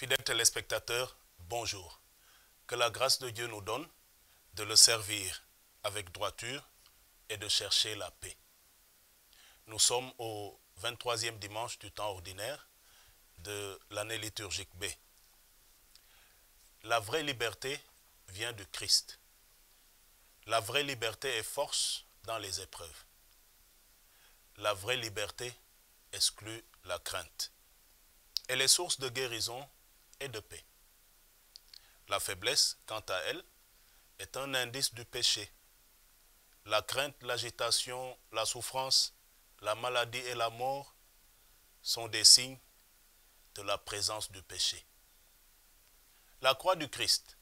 Fidèles téléspectateurs, bonjour. Que la grâce de Dieu nous donne de le servir avec droiture et de chercher la paix. Nous sommes au 23e dimanche du temps ordinaire de l'année liturgique B. La vraie liberté vient du Christ. La vraie liberté est force dans les épreuves. La vraie liberté exclut la crainte. Elle est source de guérison et de paix. La faiblesse, quant à elle, est un indice du péché. La crainte, l'agitation, la souffrance, la maladie et la mort sont des signes de la présence du péché. La croix du Christ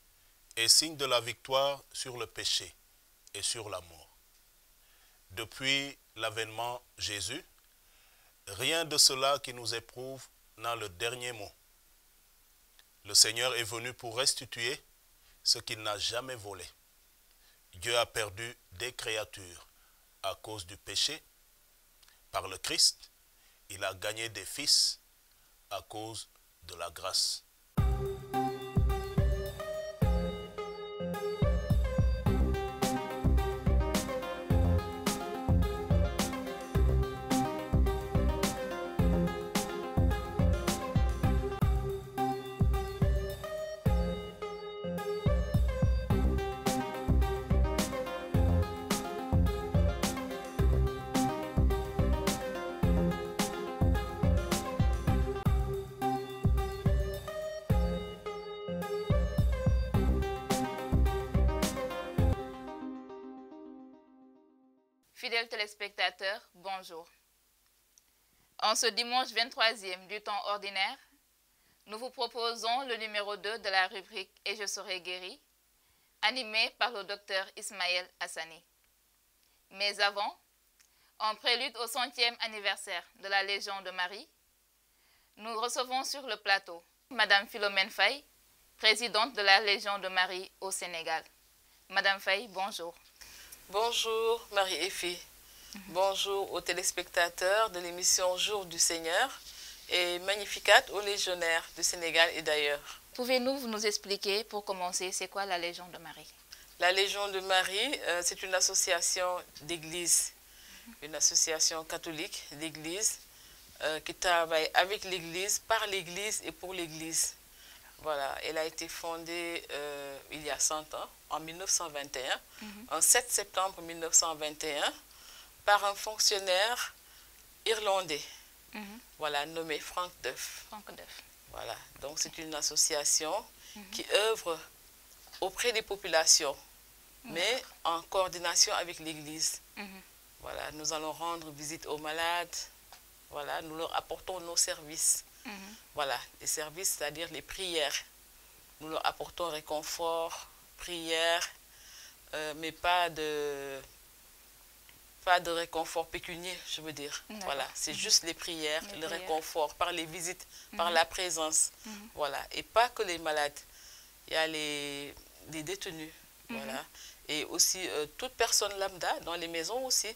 est signe de la victoire sur le péché et sur la mort. Depuis l'avènement Jésus, rien de cela qui nous éprouve n'a le dernier mot. Le Seigneur est venu pour restituer ce qu'il n'a jamais volé. Dieu a perdu des créatures à cause du péché. Par le Christ, il a gagné des fils à cause de la grâce. Fidèles téléspectateurs, bonjour. En ce dimanche 23e du temps ordinaire, nous vous proposons le numéro 2 de la rubrique « Et je serai guéri », animé par le docteur Ismaël Hassani. Mais avant, en prélude au 100e anniversaire de la Légion de Marie, nous recevons sur le plateau Madame Philomène Faye, présidente de la Légion de Marie au Sénégal. Madame Faye, bonjour. Bonjour Marie-Effie, bonjour aux téléspectateurs de l'émission Jour du Seigneur et Magnificat aux légionnaires du Sénégal et d'ailleurs. Pouvez-vous nous expliquer, pour commencer, c'est quoi la Légion de Marie? La Légion de Marie, c'est une association d'église, une association catholique d'église qui travaille avec l'église, par l'église et pour l'église. Voilà, elle a été fondée il y a 100 ans, en 1921, en 7 septembre 1921, par un fonctionnaire irlandais, voilà, nommé Frank Duff. Voilà, donc c'est une association qui œuvre auprès des populations, mais en coordination avec l'Église. Voilà, nous allons rendre visite aux malades, voilà, nous leur apportons nos services. Voilà, les services, c'est-à-dire les prières. Nous leur apportons réconfort, prières, mais pas de réconfort pécunier, je veux dire. Voilà, c'est juste les prières, le réconfort, par les visites, par la présence. Voilà, et pas que les malades. Il y a les détenus, voilà. Et aussi toute personne lambda dans les maisons aussi.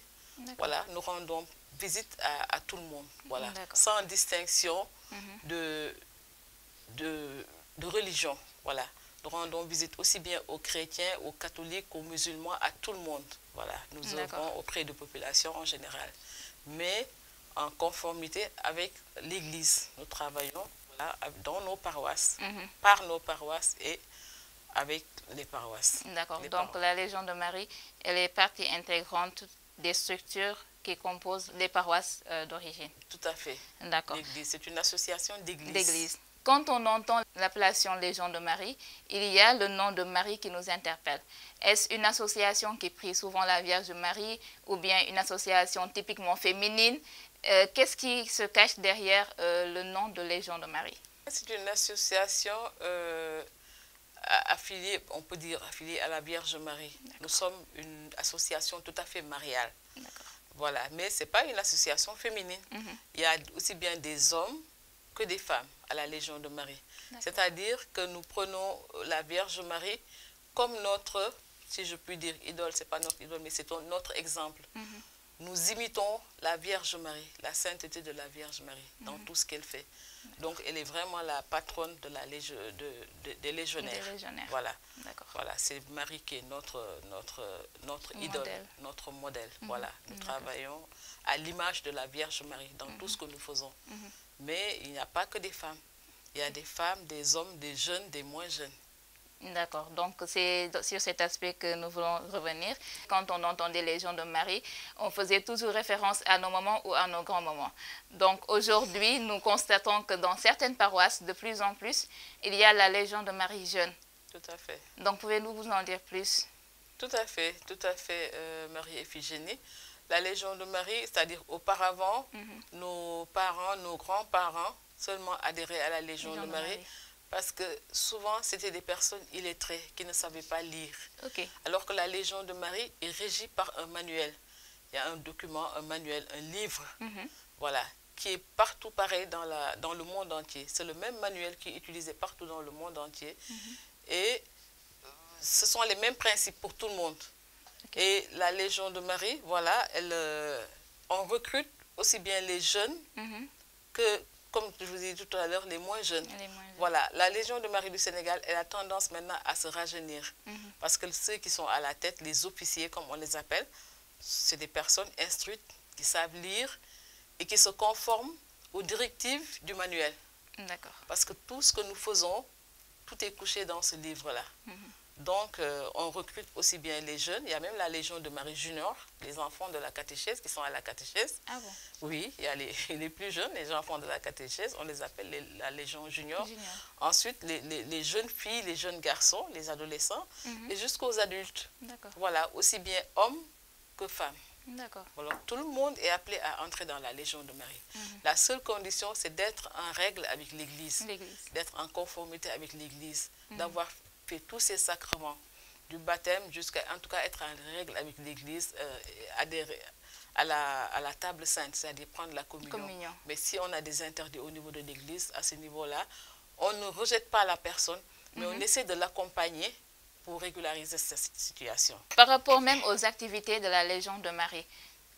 Voilà, nous rendons visite à tout le monde, voilà, sans distinction de religion, voilà. Nous rendons visite aussi bien aux chrétiens, aux catholiques, aux musulmans, à tout le monde, voilà. Nous œuvrons auprès de populations en général, mais en conformité avec l'Église. Nous travaillons, voilà, dans nos paroisses, par nos paroisses et avec les paroisses. D'accord, donc la Légion de Marie, elle est partie intégrante des structures qui composent les paroisses d'origine. Tout à fait. D'accord. C'est une association d'église. Quand on entend l'appellation Légion de Marie, il y a le nom de Marie qui nous interpelle. Est-ce une association qui prie souvent la Vierge Marie ou bien une association typiquement féminine? Qu'est-ce qui se cache derrière le nom de Légion de Marie? C'est une association affiliée, on peut dire affiliée à la Vierge Marie. Nous sommes une association tout à fait mariale. Voilà, mais ce n'est pas une association féminine. Il y a aussi bien des hommes que des femmes à la Légion de Marie. C'est-à-dire que nous prenons la Vierge Marie comme notre, si je puis dire, idole. Ce n'est pas notre idole, mais c'est notre exemple. nous imitons la Vierge Marie, la sainteté de la Vierge Marie dans tout ce qu'elle fait. Donc, elle est vraiment la patronne de la des légionnaires. Voilà, voilà, c'est Marie qui est notre idole, notre modèle. Voilà, nous travaillons à l'image de la Vierge Marie dans tout ce que nous faisons. Mais il n'y a pas que des femmes. Il y a des femmes, des hommes, des jeunes, des moins jeunes. D'accord, donc c'est sur cet aspect que nous voulons revenir. Quand on entendait Légion de Marie, on faisait toujours référence à nos moments ou à nos grands moments. Donc aujourd'hui, nous constatons que dans certaines paroisses, de plus en plus, il y a la Légion de Marie jeune. Tout à fait. Donc pouvez-vous vous en dire plus? Tout à fait, Marie-Iphigénie. La Légion de Marie, c'est-à-dire auparavant, nos parents, nos grands-parents seulement adhéraient à la Légion de Marie. Parce que souvent, c'était des personnes illettrées qui ne savaient pas lire. Alors que la Légion de Marie est régie par un manuel. Il y a un document, un manuel, un livre, voilà, qui est partout pareil dans le monde entier. C'est le même manuel qui est utilisé partout dans le monde entier. Et ce sont les mêmes principes pour tout le monde. Et la Légion de Marie, voilà, on recrute aussi bien les jeunes que, comme je vous ai dit tout à l'heure, les moins jeunes. Voilà, la Légion de Marie du Sénégal, elle a tendance maintenant à se rajeunir. Parce que ceux qui sont à la tête, les officiers, comme on les appelle, c'est des personnes instruites qui savent lire et qui se conforment aux directives du manuel. Parce que tout ce que nous faisons, tout est couché dans ce livre-là. Donc, on recrute aussi bien les jeunes. Il y a même la Légion de Marie Junior, les enfants de la catéchèse qui sont à la catéchèse. Ah bon? Oui, il y a les plus jeunes, les enfants de la catéchèse, on les appelle la Légion Junior. Ensuite, les jeunes filles, les jeunes garçons, les adolescents, et jusqu'aux adultes. Voilà, aussi bien hommes que femmes. Voilà, tout le monde est appelé à entrer dans la Légion de Marie. La seule condition, c'est d'être en règle avec l'Église, d'être en conformité avec l'Église, d'avoir fait tous ces sacrements, du baptême jusqu'à, en tout cas, être en règle avec l'Église, adhérer à la table sainte, c'est-à-dire prendre la communion. Mais si on a des interdits au niveau de l'Église, à ce niveau-là, on ne rejette pas la personne, mais on essaie de l'accompagner pour régulariser cette situation. Par rapport même aux activités de la Légion de Marie,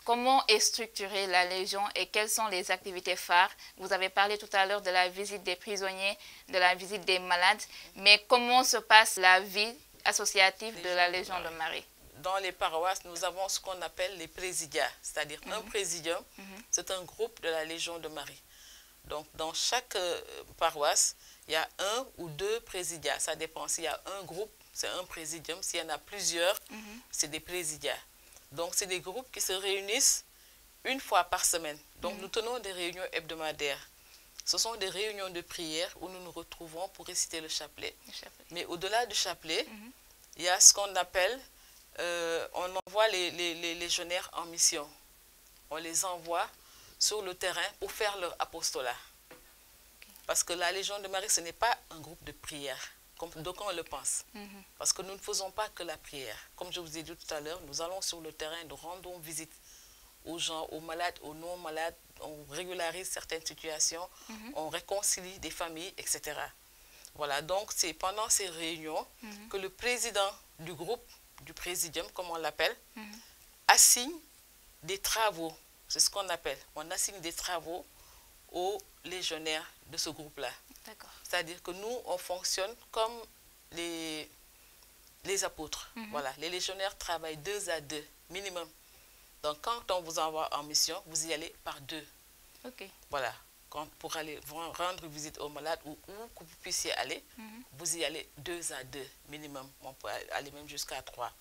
comment est structurée la Légion et quelles sont les activités phares? Vous avez parlé tout à l'heure de la visite des prisonniers, de la visite des malades, mais comment se passe la vie associative de la Légion de Marie? Dans les paroisses, nous avons ce qu'on appelle les présidiats, c'est-à-dire un présidium, c'est un groupe de la Légion de Marie. Donc, dans chaque paroisse, il y a un ou deux présidiats. Ça dépend. S'il y a un groupe, c'est un présidium. S'il y en a plusieurs, c'est des présidiats. Donc, c'est des groupes qui se réunissent une fois par semaine. Donc, nous tenons des réunions hebdomadaires. Ce sont des réunions de prière où nous nous retrouvons pour réciter le chapelet. Mais au-delà du chapelet, il y a ce qu'on appelle, on envoie les légionnaires en mission. On les envoie sur le terrain pour faire leur apostolat. Parce que la Légion de Marie, ce n'est pas un groupe de prière, comme d'aucuns le pensent. Parce que nous ne faisons pas que la prière. Comme je vous ai dit tout à l'heure, nous allons sur le terrain, nous rendons visite aux gens, aux malades, aux non-malades, on régularise certaines situations, on réconcilie des familles, etc. Voilà, donc c'est pendant ces réunions que le président du groupe, du présidium, comme on l'appelle, assigne des travaux. C'est ce qu'on appelle. On assigne des travaux aux légionnaires de ce groupe-là. C'est-à-dire que nous, on fonctionne comme les apôtres. Voilà, les légionnaires travaillent 2 à 2, minimum. Donc, quand on vous envoie en mission, vous y allez par 2. Voilà, pour aller rendre visite aux malades ou où que vous puissiez aller, vous y allez 2 à 2, minimum. On peut aller même jusqu'à 3.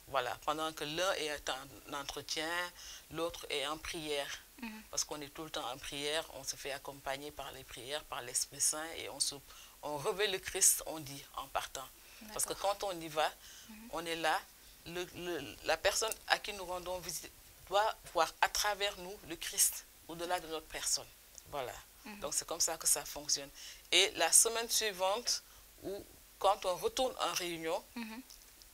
Voilà, pendant que l'un est en entretien, l'autre est en prière. Parce qu'on est tout le temps en prière, on se fait accompagner par les prières, par l'Esprit Saint et on revêt le Christ, on dit, en partant. Parce que quand on y va, on est là, la personne à qui nous rendons visite doit voir à travers nous le Christ, au-delà de notre personne. Voilà, donc c'est comme ça que ça fonctionne. Et la semaine suivante, ou quand on retourne en réunion,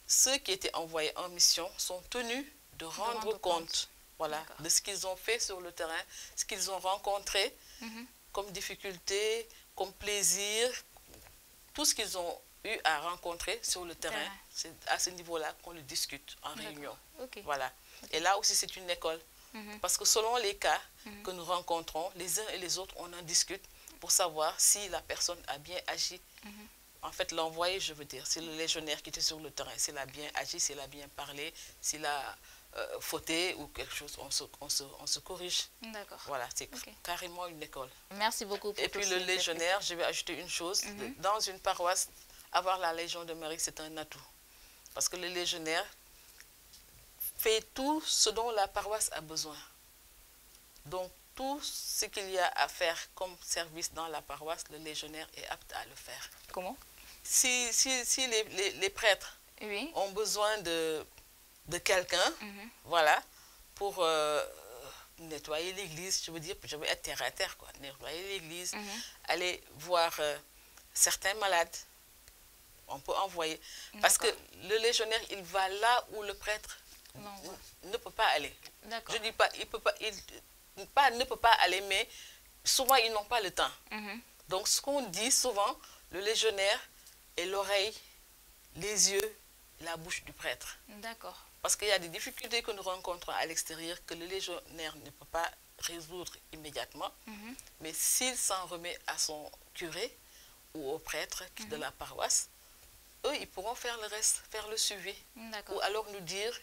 ceux qui étaient envoyés en mission sont tenus de rendre compte. Voilà, de ce qu'ils ont fait sur le terrain, ce qu'ils ont rencontré comme difficulté, comme plaisir, tout ce qu'ils ont eu à rencontrer sur le terrain. C'est à ce niveau-là qu'on le discute en réunion. Voilà. Et là aussi, c'est une école. Parce que selon les cas que nous rencontrons, les uns et les autres, on en discute pour savoir si la personne a bien agi. En fait, l'envoyé, je veux dire, c'est le légionnaire qui était sur le terrain. S'il a bien agi, s'il a bien parlé, s'il a fauté ou quelque chose, on se corrige. D'accord. Voilà, c'est carrément une école. Merci beaucoup pour Et puis le légionnaire, je vais ajouter une chose. Dans une paroisse, avoir la Légion de Marie, c'est un atout. Parce que le légionnaire fait tout ce dont la paroisse a besoin. Donc, tout ce qu'il y a à faire comme service dans la paroisse, le légionnaire est apte à le faire. Comment? Si les prêtres ont besoin de quelqu'un, voilà, pour nettoyer l'église, je veux dire, je veux être terre à terre, quoi, nettoyer l'église, aller voir certains malades, on peut envoyer. Parce que le légionnaire, il va là où le prêtre ne peut pas aller. Je dis pas, il peut pas, ne peut pas aller, mais souvent ils n'ont pas le temps. Donc ce qu'on dit souvent, le légionnaire est l'oreille, les yeux, la bouche du prêtre. D'accord. Parce qu'il y a des difficultés que nous rencontrons à l'extérieur que le légionnaire ne peut pas résoudre immédiatement. Mais s'il s'en remet à son curé ou au prêtre de la paroisse, eux, ils pourront faire le reste, faire le suivi. Ou alors nous dire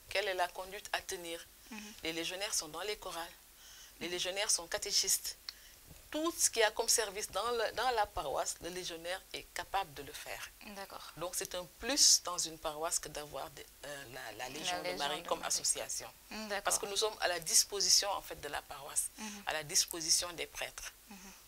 quelle est la conduite à tenir. Les légionnaires sont dans les chorales. Les légionnaires sont catéchistes. Tout ce qu'il y a comme service dans la paroisse, le légionnaire est capable de le faire. D'accord. Donc c'est un plus dans une paroisse que d'avoir la Légion de Marie comme association. Parce que nous sommes à la disposition en fait de la paroisse, à la disposition des prêtres.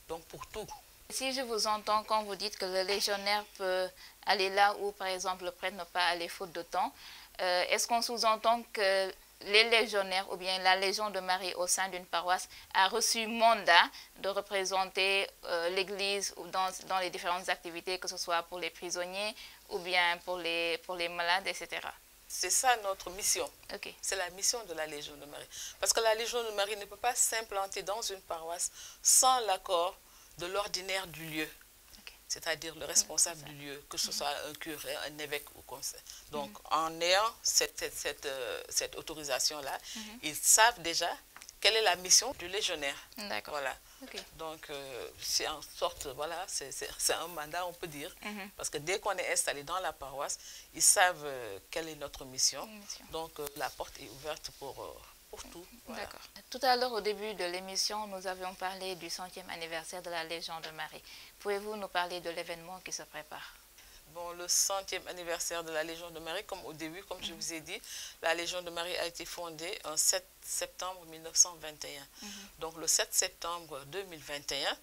Donc pour tout. Si je vous entends quand vous dites que le légionnaire peut aller là où par exemple le prêtre ne peut pas aller faute de temps, est-ce qu'on sous-entend que les légionnaires ou bien la Légion de Marie au sein d'une paroisse a reçu mandat de représenter l'Église dans les différentes activités, que ce soit pour les prisonniers ou bien pour les malades, etc. C'est ça notre mission. C'est la mission de la Légion de Marie. Parce que la Légion de Marie ne peut pas s'implanter dans une paroisse sans l'accord de l'ordinaire du lieu. C'est-à-dire le responsable du lieu, que ce soit un curé, un évêque ou comme ça. Donc, en ayant cette autorisation-là, ils savent déjà quelle est la mission du légionnaire. D'accord. Voilà. Donc, c'est en sorte, voilà, c'est un mandat, on peut dire. Parce que dès qu'on est installé dans la paroisse, ils savent quelle est notre mission. Donc, la porte est ouverte pour tout. Voilà. D'accord. Tout à l'heure, au début de l'émission, nous avions parlé du 100e anniversaire de la Légion de Marie. Pouvez-vous nous parler de l'événement qui se prépare? Bon, le 100e anniversaire de la Légion de Marie, comme au début, comme je vous ai dit, la Légion de Marie a été fondée le 7 septembre 1921. Donc le 7 septembre 2021,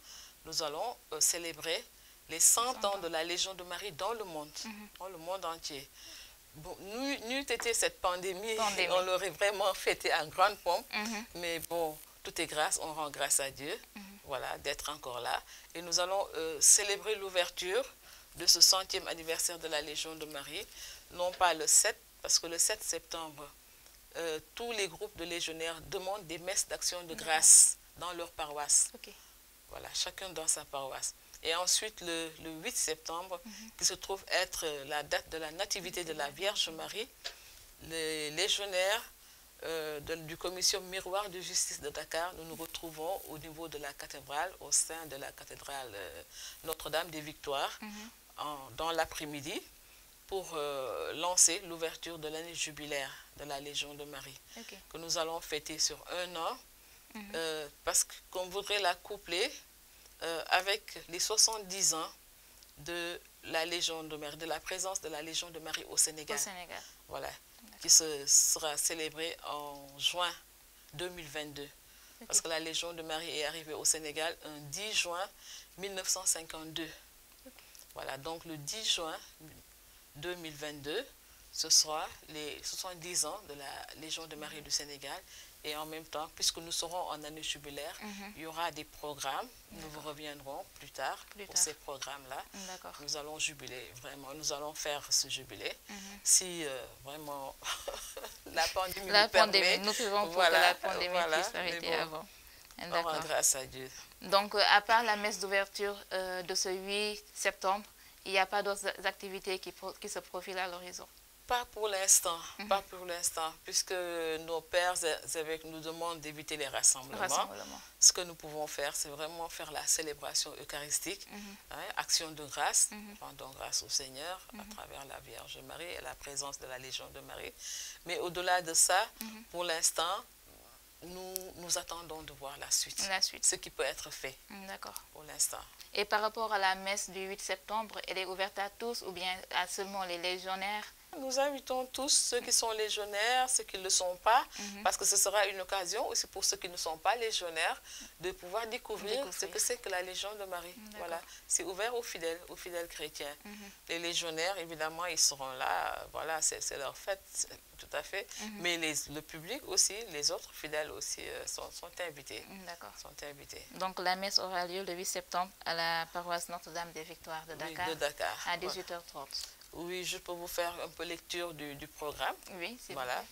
nous allons célébrer les 100 ans de la Légion de Marie dans le monde entier. Bon, n'eût été cette pandémie, on l'aurait vraiment fêté en grande pompe. Mais bon, tout est grâce, on rend grâce à Dieu, voilà, d'être encore là. Et nous allons célébrer l'ouverture de ce 100e anniversaire de la Légion de Marie, non pas le 7, parce que le 7 septembre, tous les groupes de légionnaires demandent des messes d'action de grâce dans leur paroisse. Voilà, chacun dans sa paroisse. Et ensuite, le 8 septembre, qui se trouve être la date de la nativité de la Vierge Marie, les légionnaires du commission Miroir de Justice de Dakar, nous nous retrouvons au niveau de la cathédrale, au sein de la cathédrale Notre-Dame des Victoires, dans l'après-midi, pour lancer l'ouverture de l'année jubilaire de la Légion de Marie, que nous allons fêter sur 1 an, parce qu'on voudrait la coupler avec les 70 ans de la Légion de Marie, de la présence de la Légion de Marie au Sénégal. Voilà, qui sera célébrée en juin 2022. Parce que la Légion de Marie est arrivée au Sénégal un 10 juin 1952. Voilà, donc le 10 juin 2022, ce sera les 70 ans de la Légion de Marie du Sénégal. Et en même temps, puisque nous serons en année jubilaire, il y aura des programmes. Nous vous reviendrons plus tard pour ces programmes-là. Nous allons jubiler, vraiment. Nous allons faire ce jubilé. Si vraiment la pandémie nous permet. Nous pouvons pour que la pandémie puisse s'arrêter avant. On rend grâce à Dieu. Donc, à part la messe d'ouverture de ce 8 septembre, il n'y a pas d'autres activités qui se profilent à l'horizon? Pas pour l'instant, pas pour l'instant, puisque nos pères et évêques nous demandent d'éviter les rassemblements. Ce que nous pouvons faire, c'est vraiment faire la célébration eucharistique, action de grâce, rendons grâce au Seigneur à travers la Vierge Marie et la présence de la Légion de Marie. Mais au-delà de ça, pour l'instant, nous attendons de voir la suite, ce qui peut être fait pour l'instant. Et par rapport à la messe du 8 septembre, elle est ouverte à tous ou bien à seulement les légionnaires? Nous invitons tous ceux qui sont légionnaires, ceux qui ne le sont pas, parce que ce sera une occasion aussi pour ceux qui ne sont pas légionnaires de pouvoir découvrir ce que c'est que la Légion de Marie. Voilà, c'est ouvert aux fidèles chrétiens. Les légionnaires, évidemment, ils seront là, voilà, c'est leur fête, tout à fait. Mais le public aussi, les autres fidèles aussi sont invités. Sont invités. Donc la messe aura lieu le 8 septembre à la paroisse Notre-Dame des Victoires de Dakar, à 18h30. Oui, je peux vous faire un peu lecture du programme. Oui, c'est voilà.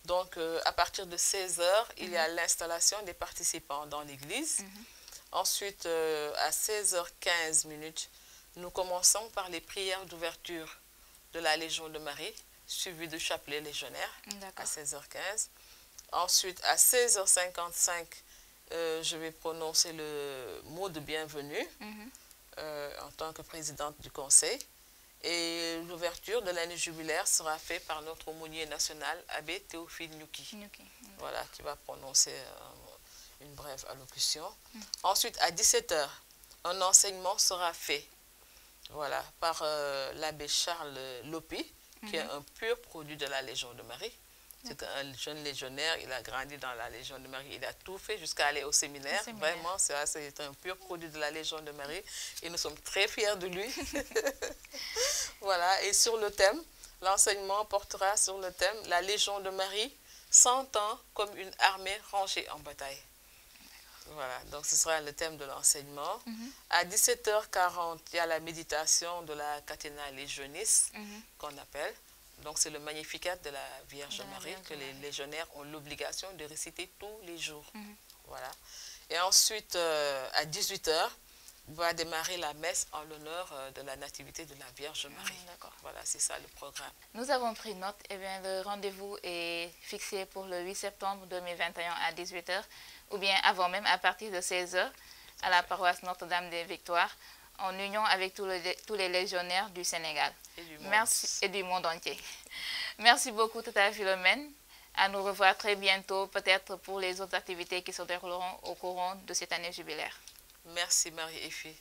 Donc, à partir de 16h, il y a l'installation des participants dans l'église. Ensuite, à 16h15, nous commençons par les prières d'ouverture de la Légion de Marie, suivies de chapelet légionnaire à 16h15. Ensuite, à 16h55, je vais prononcer le mot de bienvenue en tant que présidente du conseil. Et l'ouverture de l'année jubilaire sera faite par notre aumônier national, abbé Théophile Nyuki. Voilà, qui va prononcer une brève allocution. Ensuite, à 17h, un enseignement sera fait voilà, par l'abbé Charles Lopi, qui est un pur produit de la Légion de Marie. C'est un jeune légionnaire, il a grandi dans la Légion de Marie, il a tout fait jusqu'à aller au séminaire. Vraiment, c'est un pur produit de la Légion de Marie et nous sommes très fiers de lui. Voilà, et sur le thème, l'enseignement portera sur le thème « La Légion de Marie, 100 ans comme une armée rangée en bataille ». Voilà, donc ce sera le thème de l'enseignement. À 17h40, il y a la méditation de la Catena Legionis, qu'on appelle. Donc, c'est le Magnificat de la Vierge Marie que les légionnaires ont l'obligation de réciter tous les jours. Voilà. Et ensuite, à 18h, va démarrer la messe en l'honneur de la Nativité de la Vierge Marie. Voilà, c'est ça le programme. Nous avons pris note. Eh bien, le rendez-vous est fixé pour le 8 septembre 2021 à 18h, ou bien avant même, à partir de 16h, à la paroisse Notre-Dame des Victoires, en union avec tous les légionnaires du Sénégal. Et du monde entier. Merci beaucoup, Tata Philomène. À nous revoir très bientôt, peut-être pour les autres activités qui se dérouleront au courant de cette année jubilaire. Merci, Marie-Effie.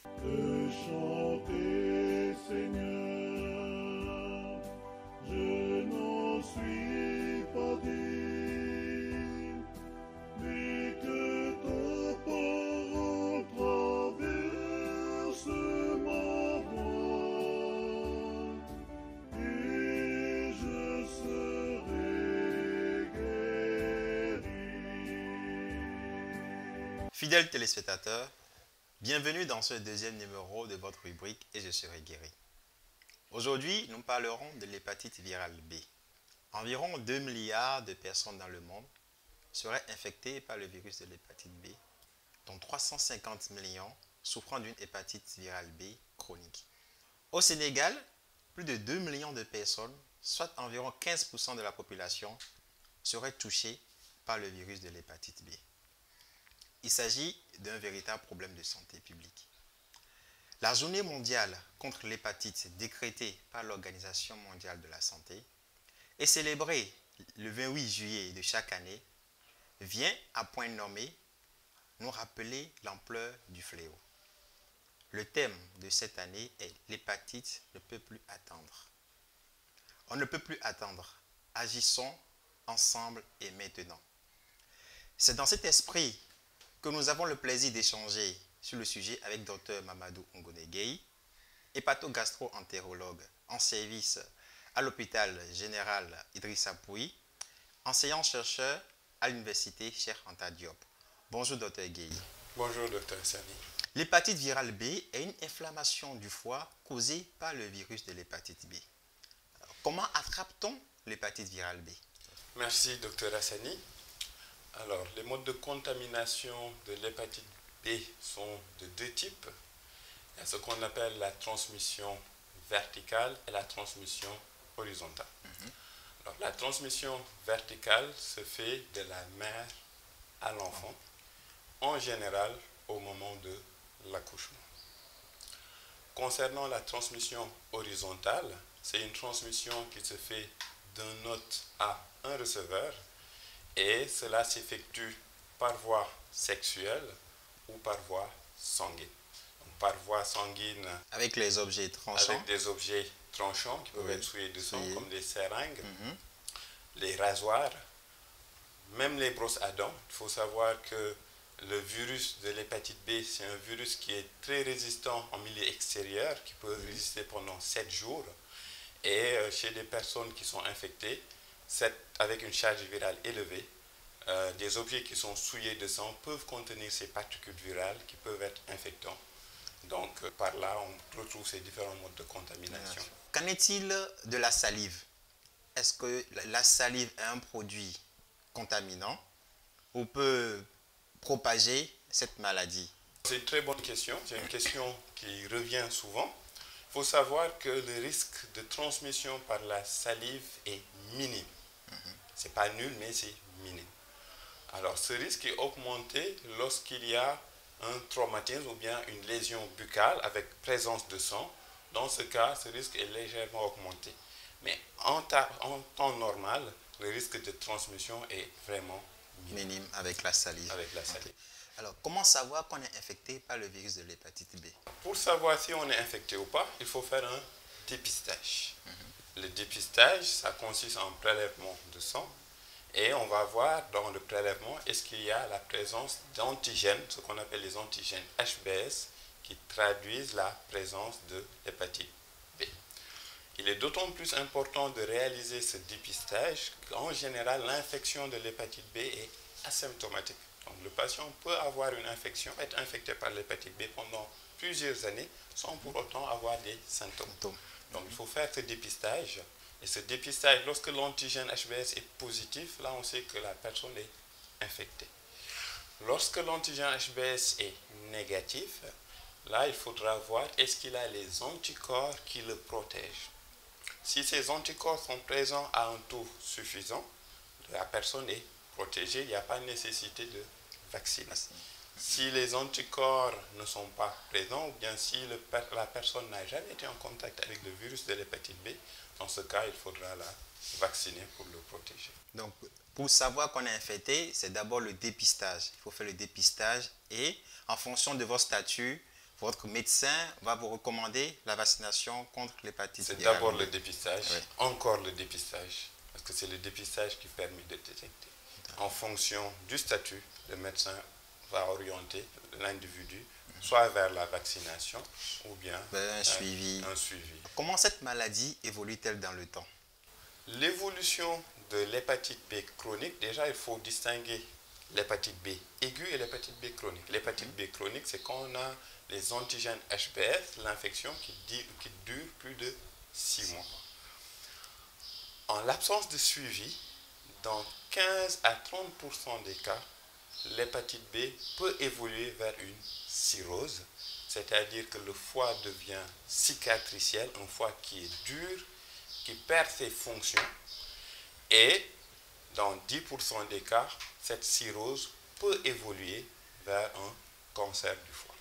Fidèles téléspectateurs, bienvenue dans ce deuxième numéro de votre rubrique « Et je serai guéri ». Aujourd'hui, nous parlerons de l'hépatite virale B. Environ 2 milliards de personnes dans le monde seraient infectées par le virus de l'hépatite B, dont 350 millions souffrant d'une hépatite virale B chronique. Au Sénégal, plus de 2 millions de personnes, soit environ 15% de la population, seraient touchées par le virus de l'hépatite B. Il s'agit d'un véritable problème de santé publique. La journée mondiale contre l'hépatite décrétée par l'Organisation mondiale de la santé et célébrée le 28 juillet de chaque année vient à point nommé nous rappeler l'ampleur du fléau. Le thème de cette année est « L'hépatite ne peut plus attendre ». On ne peut plus attendre. Agissons ensemble et maintenant. C'est dans cet esprit que nous avons le plaisir d'échanger sur le sujet avec Dr Mamadou Ngoné-Gueye, hépatogastro-entérologue en service à l'hôpital général Idrissa Pouye, enseignant-chercheur à l'université Cheikh Anta Diop. Bonjour Dr Gueye. Bonjour Dr Sani. L'hépatite virale B est une inflammation du foie causée par le virus de l'hépatite B. Comment attrape-t-on l'hépatite virale B? Merci Dr Hassani. Alors, les modes de contamination de l'hépatite B sont de deux types. Il y a ce qu'on appelle la transmission verticale et la transmission horizontale. Alors, la transmission verticale se fait de la mère à l'enfant, en général au moment de l'accouchement. Concernant la transmission horizontale, c'est une transmission qui se fait d'un hôte à un receveur et cela s'effectue par voie sexuelle ou par voie sanguine. Donc, par voie sanguine Avec les objets tranchants. avec des objets tranchants qui peuvent Oui, être souillés de sang, souillés. comme des seringues, les rasoirs, même les brosses à dents. Il faut savoir que le virus de l'hépatite B, c'est un virus qui est très résistant en milieu extérieur, qui peut résister pendant 7 jours. Et chez des personnes qui sont infectées, avec une charge virale élevée, des objets qui sont souillés de sang peuvent contenir ces particules virales qui peuvent être infectants. Donc par là, on retrouve ces différents modes de contamination. Qu'en est-il de la salive? Est-ce que la salive est un produit contaminant ou peut propager cette maladie? C'est une très bonne question. C'est une question qui revient souvent. Il faut savoir que le risque de transmission par la salive est minime. Ce n'est pas nul, mais c'est minime. Alors, ce risque est augmenté lorsqu'il y a un traumatisme ou bien une lésion buccale avec présence de sang. Dans ce cas, ce risque est légèrement augmenté. Mais en temps normal, le risque de transmission est vraiment Minime avec la salive. avec la salive. Alors, comment savoir qu'on est infecté par le virus de l'hépatite B? Pour savoir si on est infecté ou pas, il faut faire un dépistage. Le dépistage, ça consiste en prélèvement de sang et on va voir dans le prélèvement est-ce qu'il y a la présence d'antigènes, ce qu'on appelle les antigènes HBS, qui traduisent la présence de l'hépatite B. Il est d'autant plus important de réaliser ce dépistage qu'en général, l'infection de l'hépatite B est asymptomatique. Donc, le patient peut avoir une infection, être infecté par l'hépatite B pendant plusieurs années sans pour autant avoir des symptômes. Donc, il faut faire ce dépistage. Et ce dépistage, lorsque l'antigène HBS est positif, là, on sait que la personne est infectée. Lorsque l'antigène HBS est négatif, là, il faudra voir est-ce qu'il a les anticorps qui le protègent. Si ces anticorps sont présents à un taux suffisant, la personne est protégée, il n'y a pas nécessité de vacciner. Si les anticorps ne sont pas présents, ou bien si la personne n'a jamais été en contact avec le virus de l'hépatite B, dans ce cas, il faudra la vacciner pour le protéger. Donc, pour savoir qu'on est infecté, c'est d'abord le dépistage. Il faut faire le dépistage et en fonction de votre statut, votre médecin va vous recommander la vaccination contre l'hépatite B. C'est d'abord le dépistage, Oui. encore le dépistage, parce que c'est le dépistage qui permet de détecter. En fonction du statut, le médecin va orienter l'individu soit vers la vaccination ou bien un suivi. un suivi. Comment cette maladie évolue-t-elle dans le temps? L'évolution de l'hépatite B chronique, déjà il faut distinguer l'hépatite B aiguë et l'hépatite B chronique. L'hépatite B chronique, c'est quand on a les antigènes HBS, l'infection qui dure plus de 6 mois. En l'absence de suivi, dans 15 à 30% des cas, l'hépatite B peut évoluer vers une cirrhose, c'est-à-dire que le foie devient cicatriciel, un foie qui est dur, qui perd ses fonctions, et dans 10% des cas, cette cirrhose peut évoluer vers un cancer du foie.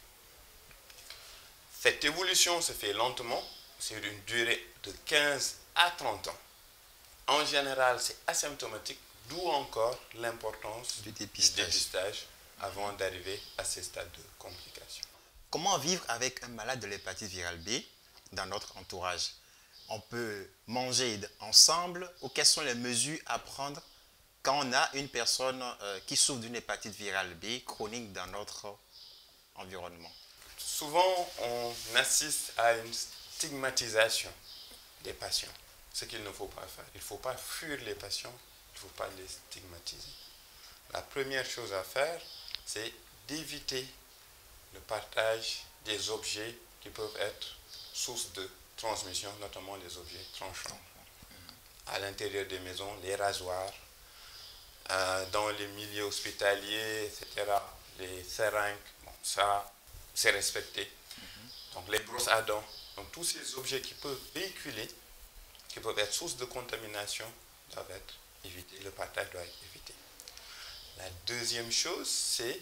Cette évolution se fait lentement, sur une durée de 15 à 30 ans. En général, c'est asymptomatique, d'où encore l'importance du dépistage avant d'arriver à ces stades de complications. Comment vivre avec un malade de l'hépatite virale B dans notre entourage? On peut manger ensemble ou quelles sont les mesures à prendre quand on a une personne qui souffre d'une hépatite virale B chronique dans notre environnement? Souvent, on assiste à une stigmatisation des patients, ce qu'il ne faut pas faire. Il ne faut pas fuir les patients, il ne faut pas les stigmatiser. La première chose à faire, c'est d'éviter le partage des objets qui peuvent être source de transmission, notamment les objets tranchants. À l'intérieur des maisons, les rasoirs, dans les milieux hospitaliers, etc., les seringues, bon, ça, c'est respecté. Donc les brosses à dents, donc tous ces objets qui peuvent véhiculer qui peuvent être source de contamination doivent être évités, le partage doit être évité. La deuxième chose, c'est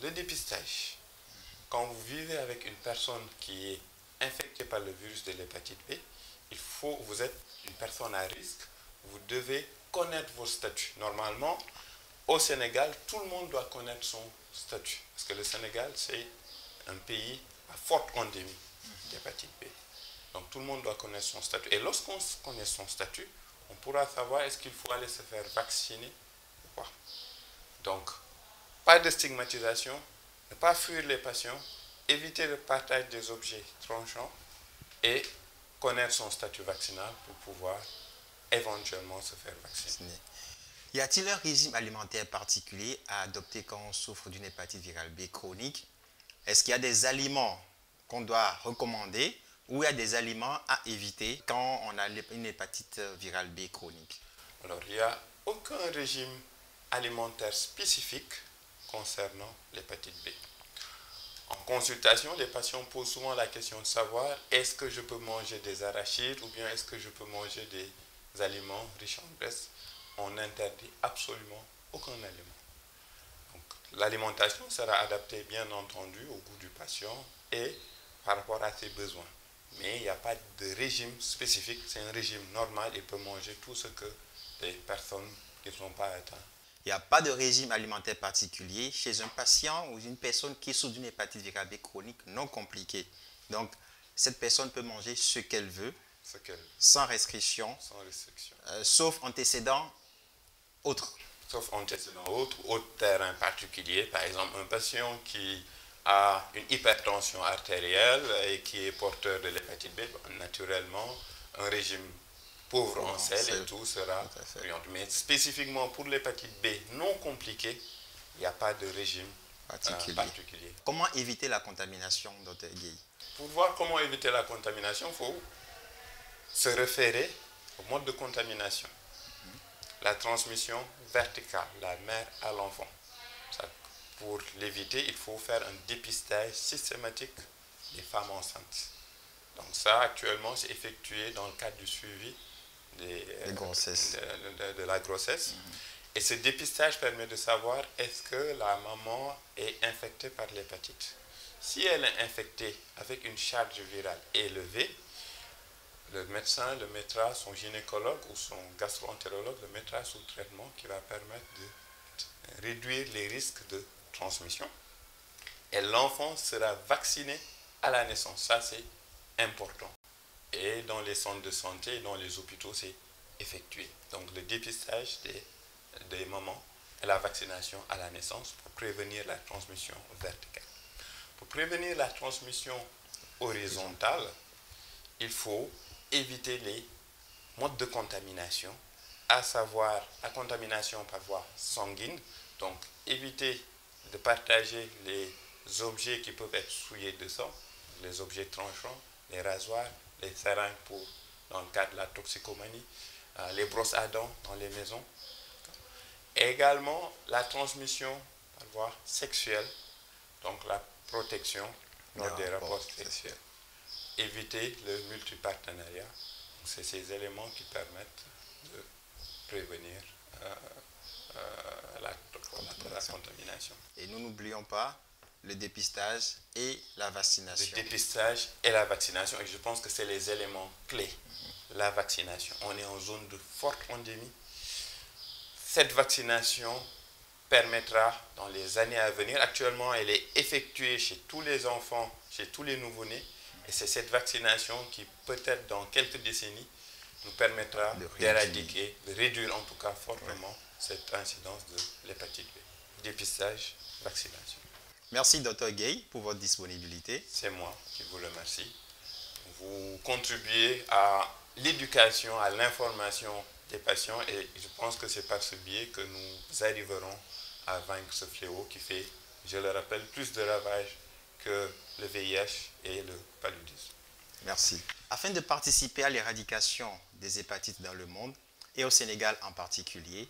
le dépistage. Quand vous vivez avec une personne qui est infectée par le virus de l'hépatite B, vous êtes une personne à risque, vous devez connaître vos statuts. Normalement, au Sénégal, tout le monde doit connaître son statut. Parce que le Sénégal, c'est un pays à forte endémie d'hépatite B. Donc tout le monde doit connaître son statut. Et lorsqu'on connaît son statut, on pourra savoir est-ce qu'il faut aller se faire vacciner ou pas. Donc, pas de stigmatisation, ne pas fuir les patients, éviter le partage des objets tranchants et connaître son statut vaccinal pour pouvoir éventuellement se faire vacciner. Y a-t-il un régime alimentaire particulier à adopter quand on souffre d'une hépatite virale B chronique? Est-ce qu'il y a des aliments qu'on doit recommander ou il y a des aliments à éviter quand on a une hépatite virale B chronique? Alors, il n'y a aucun régime alimentaire spécifique concernant l'hépatite B. En consultation, les patients posent souvent la question de savoir est-ce que je peux manger des arachides ou bien est-ce que je peux manger des aliments riches en graisse. On n'interdit absolument aucun aliment. Donc, l'alimentation sera adaptée bien entendu au goût du patient et par rapport à ses besoins. Mais il n'y a pas de régime spécifique, c'est un régime normal, il peut manger tout ce que les personnes qui ne sont pas atteintes. Il n'y a pas de régime alimentaire particulier chez un patient ou une personne qui souffre d'une hépatite virale B chronique non compliquée. Donc, cette personne peut manger ce qu'elle veut, sans restriction, sauf antécédents autres. Sauf antécédents autres, autre terrain particulier. Par exemple, un patient qui a une hypertension artérielle et qui est porteur de l'hépatite B, naturellement, un régime pauvre en sel et tout sera orienté. Mais spécifiquement pour l'hépatite B non compliquée, il n'y a pas de régime particulier. Comment éviter la contamination, Dr Gueye? Pour voir comment éviter la contamination, il faut se référer au mode de contamination. La transmission verticale, la mère à l'enfant. Pour l'éviter, il faut faire un dépistage systématique des femmes enceintes. Donc ça, actuellement, c'est effectué dans le cadre du suivi de la grossesse. Et ce dépistage permet de savoir est-ce que la maman est infectée par l'hépatite. Si elle est infectée avec une charge virale élevée, le médecin le mettra, son gynécologue ou son gastro-entérologue le mettra sous traitement qui va permettre de réduire les risques de transmission. Et l'enfant sera vacciné à la naissance. Ça, c'est important. Et dans les centres de santé, dans les hôpitaux, c'est effectué. Donc, le dépistage des mamans et la vaccination à la naissance pour prévenir la transmission verticale. Pour prévenir la transmission horizontale, il faut éviter les modes de contamination, à savoir la contamination par voie sanguine. Donc, éviter de partager les objets qui peuvent être souillés de sang, les objets tranchants, les rasoirs, les seringues dans le cadre de la toxicomanie, les brosses à dents dans les maisons. Et également, la transmission par voie sexuelle, donc la protection lors des rapports sexuels. Éviter le multipartenariat. C'est ces éléments qui permettent de prévenir la contamination. Et nous n'oublions pas le dépistage et la vaccination. Le dépistage et la vaccination, et je pense que c'est les éléments clés. La vaccination. On est en zone de forte endémie. Cette vaccination permettra dans les années à venir, actuellement elle est effectuée chez tous les enfants, chez tous les nouveau-nés, et c'est cette vaccination qui peut-être dans quelques décennies nous permettra d'éradiquer, de réduire en tout cas fortement cette incidence de l'hépatite B. Dépistage, vaccination. Merci Dr Gueye pour votre disponibilité. C'est moi qui vous remercie. Vous contribuez à l'éducation, à l'information des patients et je pense que c'est par ce biais que nous arriverons à vaincre ce fléau qui fait, je le rappelle, plus de ravages que le VIH et le paludisme. Merci. Afin de participer à l'éradication des hépatites dans le monde et au Sénégal en particulier,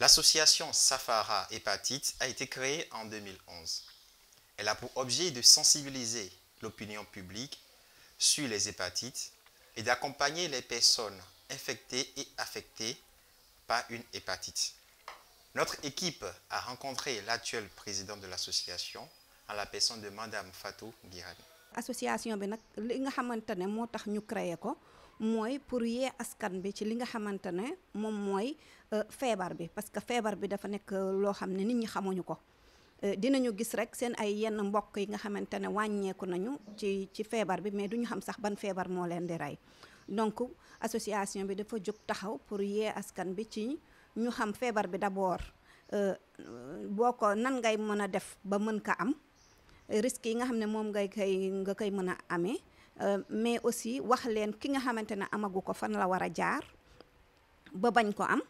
l'association Safara Hépatite a été créée en 2011. Elle a pour objet de sensibiliser l'opinion publique sur les hépatites et d'accompagner les personnes infectées et affectées par une hépatite. Notre équipe a rencontré l'actuel président de l'association en la personne de Madame Fatou Guirane. Association bi nag li nga xamante ne moo tax ñu créé ko mooy pour yee askan bi ci li nga xamante ne moom mooy feebar bi parce que feebar bi dafa nekk loo xam ne nit ñi xamuñu ko dinañu gis rek seen ay yenn mbokk yi nga xamante ne wàññeeku nañu ci feebar bi mais duñu xam sax ban feebar moo leen di rey donc association bi dafa jóg taxaw pour yee askan bi ci ñu xam feebar bi d'abord boo ko nan ngay mën a def ba mën ko am risques yi nga xam ne moom nga koy mën a amee mais aussi wax leen ki nga xamante ne amagu ko fan la war a jaar ba bañ ko am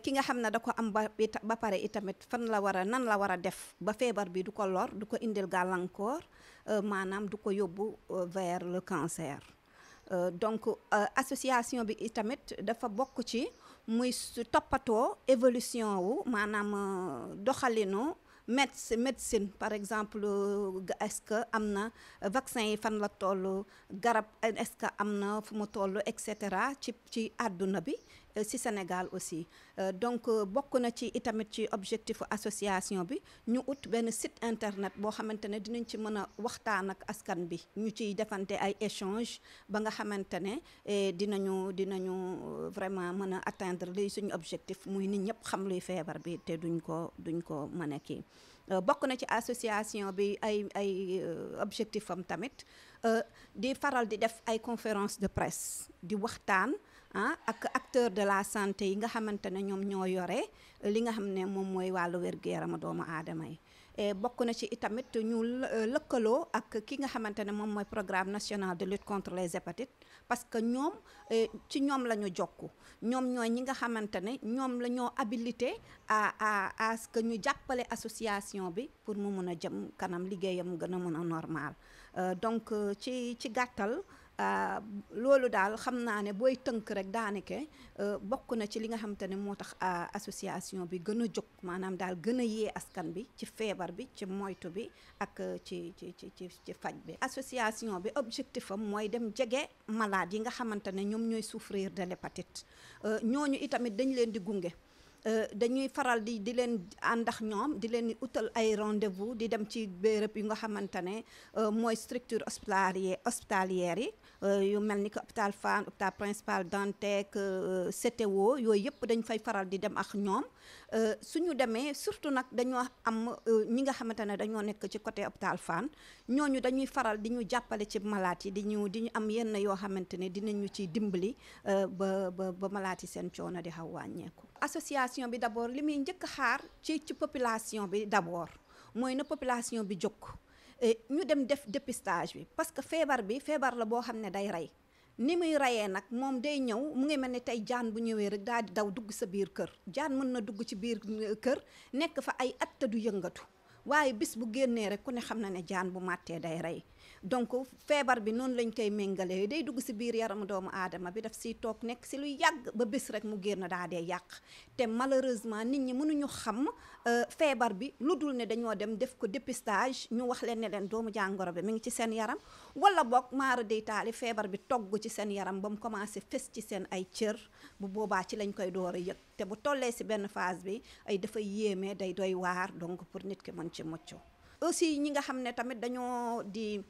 ki nga xam ne da ko am ba pare itamit fan la war a nan la war a def ba feebar bi du ko lor du ko indil gàllankoor maanaam du ko yóbbu vers le cancer donc association bi itamit dafa bokk ci muy toppatoo évolution wu maanaam doxalinu médecine par exemple est-ce que am na vaccin yi fan la toll garab est-ce que am na fu mu toll et cetera ci àdduna bi ci Sénégal aussi donc bokk na ci itamit ci objectif association bi ñu ut benn site internet boo xamante ne dinañ ci mën a waxtaan ak askan bi ñu ciy defante ay échange ba nga xamante ne dinañu vraiment mën a atteindre li suñu objectif muy nit ñëpp xam luy feebar bi te duñ ko mën a kii bokk na ci association bi ay objectif am tamit di faral di def ay conférence de presse di waxtaan ak acteur de la santé yi nga xamante ne ñoom ñoo yore li nga xam ne moom mooy wàllu wér-gu-yaramu doomu aadama yi bokk na ci itamit ñu lëkkaloo ak ki nga xamante ne moom mooy programme national de lutte contre les hépatites parce que ñoom ci ñoom la ñu jokku ñoom ñooy ñi nga xamante ne ñoom la ñoo habilité à ce que ñu jàppale association bi pour mu mun a jëm kanam liggéeyam gën a mun a normal donc ci gàttal loolu daal xam naa ne booy tënk rek daanaka bokk na ci li nga xamante ne moo tax association bi gën a jóg maanaam daal gën a yee askan bi ci feebar bi ci moytu bi ak ci faj bi. association bi objectif am mooy dem jege malade yi nga xamante ne ñoom ñooy souffrir de l'hépatite ñooñu itamit dañ leen di gunge. dañuy faral di leen àndax ñoom di leen utal ay rendez-vous di dem ci béréb yu nga xamante ne mooy structure hospitalière yi yu mel ni que hôpital Fann hôpital principal Dantec CTO yooyu yëpp dañ fay faral di dem ak ñoom suñu demee surtout nag dañoo am ñi nga xamante ne dañoo nekk ci côté hôpital Fann ñooñu dañuy faral di ñu jàppale ci malade yi di ñu am yenn yoo xamante ne dinañu ci dimbali ba malade yi seen coono di xaw wàññeeku. association bi d'abord li muy njëkk xaar ci population bi d'abord mooy na population bi jóg ñu dem def dépistage bi parce que feebar la boo xam ne day rey ni muy reyee nag moom day ñëw mu ngi mel ni tey jaan bu ñëwee rek daal di daw dugg sa biir kër jaan mën na dugg ci biir kër nekk fa ay at te du yëngatu waaye bis bu génnee rek ku ne xam na ne jaan bu màttee day rey donc feebar bi noonu lañ koy méngalee day dugg si biir yaramu doomu aadama bi daf siy toog nekk si lu yàgg ba bés rek mu génn daa dee yàq te malheureusement nit ñi mënuñu xam feebar bi lu dul ne dañoo dem def ko dépistage ñu wax leen ne leen doomu jàngoro bi mi ngi ci seen yaram wala boog maara day taali feebar bi togg ci seen yaram ba mu commencé fes ci seen ay cër bu boobaa ci lañ koy door a yëg te bu tollee si benn phase bi ay dafay yéeme day doy waar donc pour nit ki mën ci mucc aussi ñi nga xam ne tamit dañoo di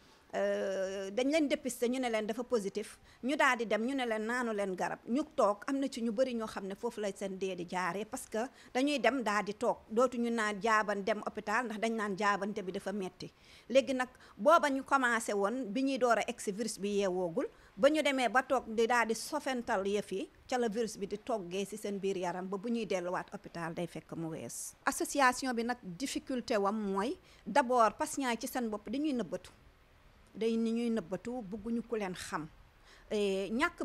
dañ leen dépisté ñu ne leen dafa positif ñu daal di dem ñu ne leen naanu leen garab ñu toog am na ci ñu bëri ñoo xam ne foofu lay seen dee di jaaree parce que dañuy dem daal di toog dootuñu naan jaaban dem hôpital ndax dañ naan jaabante bi dafa metti léegi nag booba ñu commencé woon bi ñuy door a egsi virus bi yeewoogul ba ñu demee ba toog di daal di sofental yëf yi ca la virus bi di toggee ci seen biir yaram ba bu ñuy delluwaat hôpital day fekk mu wees. association bi nag difficulté wam mooy d'abord patient yi ci seen bopp dañuy nëbbatu day ni ñuy nëbbatu bëgguñu ku leen xam ñàkk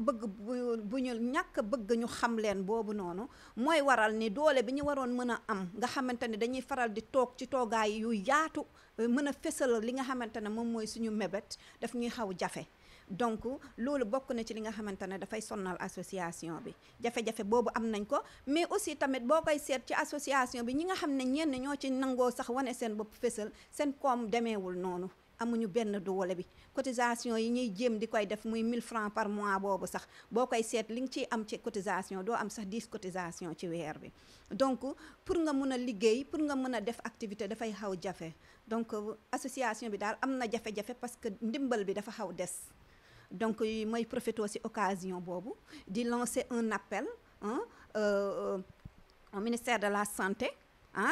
bëgg ñu xam leen boobu noonu mooy waral ni doole bi ñu waroon mën a am nga xamante ne dañuy faral di toog ci toogaay yu yaatu mën a fésal li nga xamante ne moom mooy suñu mébét daf ñuy xaw jafe donc loolu bokk na ci li nga xamante ne dafay sonnal association bi jafe-jafe boobu am nañ ko mais aussi tamit boo koy seet ci association bi ñi nga xam ne ñenn ñoo ci nangoo sax wane seen bopp fésal seen koom demeewul noonu amuñu benn doole bi cotisation yi ñuy jéem di koy def muy 1000 francs par mois boobu sax boo koy seet li nga ciy am ci cotisation doo am sax 10 cotisation ci weer bi donc pour nga mën a liggéey pour nga mën a def activité dafay xaw jafe donc association bi daal am na jafe-jafe parce que ndimbal bi dafa xaw des donc mooy profité ci occasion boobu di lancer un appel au ministère de la santé